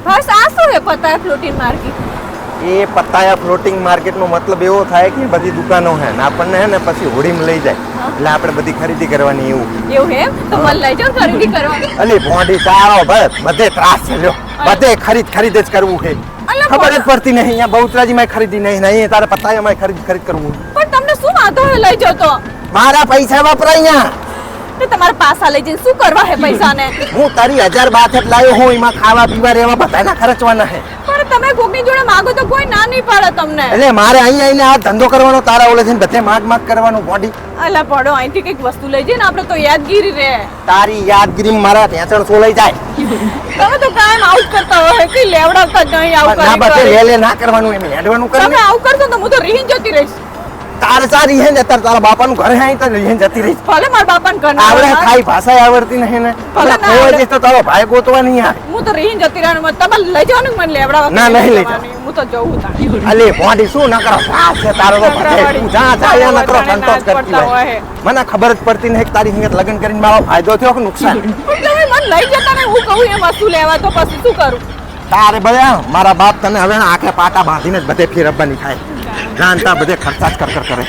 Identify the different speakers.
Speaker 1: હર્ષ આ શું હે પતાયા ફ્લોટિંગ માર્કેટ?
Speaker 2: એ પતાયા ફ્લોટિંગ માર્કેટ નો મતલબ એવો થાય કે બધી દુકાનો હે ને આપણને હે ને પછી હોડીમાં લઈ જાય એટલે આપણે બધી ખરીદી કરવાની
Speaker 1: એવું હે તો મને લઈ જાઓ ખરીદી કરવાની.
Speaker 2: અલી ભોંડી તારો બસ બધે ત્રાસ છે લ્યો બધે ખરીદ જ કરવું છે ખબર જ પડતી નહીં અહીંયા બહુચરાજીમાં ખરીદી નહીં અહીં તારે પતાયામાં ખરીદ કરવું.
Speaker 1: પણ તમને શું વાંધો હે લઈ જાઓ તો?
Speaker 2: મારા પૈસા વાપરાય અહીંયા
Speaker 1: તો તમારા પાસા લઈ જઈને શું કરવા હે પૈસાને?
Speaker 2: હું તારી 1062 લાવ્યો હું એમાં ખાવા પીવા રહેવા બધાના ખર્ચવાના હે.
Speaker 1: પણ તમે કોકની જોડે માંગો તો કોઈ ના નહીં પાડે તમને.
Speaker 2: એટલે મારે અહીંયા આવીને આ ધંધો કરવાનો તારા ઓલે થઈને બધે માગ કરવાનું બોડી.
Speaker 1: અલા પડો અહીંથી કઈક વસ્તુ લઈ જઈએ ને આપણે તો યાદગીરી રહે.
Speaker 2: તારી યાદગીરી મારા ઢેંચણ સોલાઈ જાય.
Speaker 1: તમે તો કાયમ આઉટ કરતા હોય કે લેવડાવતા જ નહીં આવું
Speaker 2: ના બધે લે ના કરવાનું એમ હેડવાનું કરે.
Speaker 1: તમે આવું કરશો તો હું તો રીહીન જતી રહીશ.
Speaker 2: તારે સારી હે ને તારા બાપાનું ઘરે આઈ તો લઈને જતી રહી.
Speaker 1: ભલે મારા બાપાને ઘર
Speaker 2: આવડે ખાઈ ભાષા આવડતી નહીં ને ભલે કોઈ દે તો તારો ભાઈ ગોતવા નહીં આવે.
Speaker 1: હું તો રીહીન જતી રહેવાનું તમે લઈ જાવ ને મને લેવડાવવા.
Speaker 2: ના નહીં લઈ જાવ.
Speaker 1: હું તો જઉં તાણી.
Speaker 2: અલે ભોંડી શું ન કરો આ છે તારો તો ભલે જા જા ન કરો સંતોષ કરતી હોય. મને ખબર જ પડતી નહીં કે તારી સંગત લગ્ન કરીને મારો ફાયદો થયો કે નુકસાન.
Speaker 1: તમે મને લઈ જતા ને હું કહું એ વસ્તુ લેવા તો પછી શું કરું?
Speaker 2: તારે બધા મારા બાપ તને હવે આંખે પાટા બાંધીને જ બધે ફેરવવાની થાય જાણતા બધે ખર્ચા જ કર કરે.